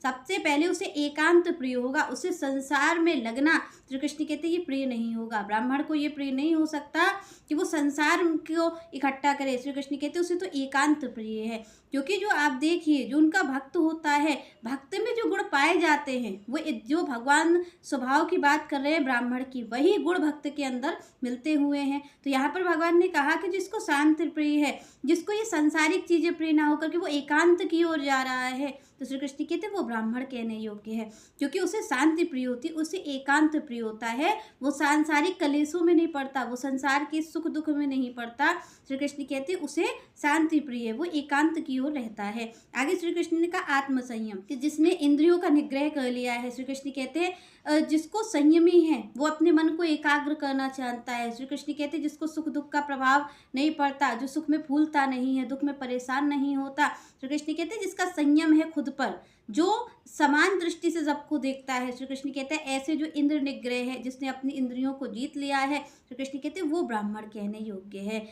सबसे पहले उसे एकांत प्रिय होगा, उसे संसार में लगना श्री कृष्ण कहते हैं ये प्रिय नहीं होगा। ब्राह्मण को ये प्रिय नहीं हो सकता कि वो संसार को इकट्ठा करे। श्री कृष्ण कहते हैं उसे तो एकांत प्रिय है, क्योंकि जो आप देखिए जो उनका भक्त होता है, भक्त में जो गुण पाए जाते हैं वो जो भगवान स्वभाव की बात कर रहे हैं ब्राह्मण की, वही गुण भक्त के अंदर मिलते हुए हैं। तो यहाँ पर भगवान ने कहा कि जिसको शांति प्रिय है, जिसको ये सांसारिक चीजें प्रिय ना होकर के वो एकांत की ओर जा रहा है, तो श्री कृष्ण कहते हैं वो ब्राह्मण कहने योग्य है, क्योंकि उसे शांति प्रिय होती है, उसे एकांत प्रिय होता है। वो सांसारिक कलेशों में नहीं पड़ता, वो संसार के सुख दुख में नहीं पड़ता। श्री कृष्ण कहते हैं उसे शांति प्रिय है, वो एकांत की ओर रहता है। आगे श्री कृष्ण ने कहा आत्मसंयम, कि जिसने इंद्रियों का निग्रह कर लिया है। श्री कृष्ण कहते हैं जिसको संयमी है वो अपने मन को एकाग्र करना चाहता है। श्री कृष्ण कहते हैं जिसको सुख दुख का प्रभाव नहीं पड़ता, जो सुख में फूलता नहीं है, दुख में परेशान नहीं होता। श्री कृष्ण कहते हैं जिसका संयम है खुद पर, जो समान दृष्टि से सबको देखता है। श्री कृष्ण कहते हैं ऐसे जो इंद्र निग्रह है, जिसने अपनी इंद्रियों को जीत लिया है, श्री कृष्ण कहते हैं वो ब्राह्मण कहने योग्य है।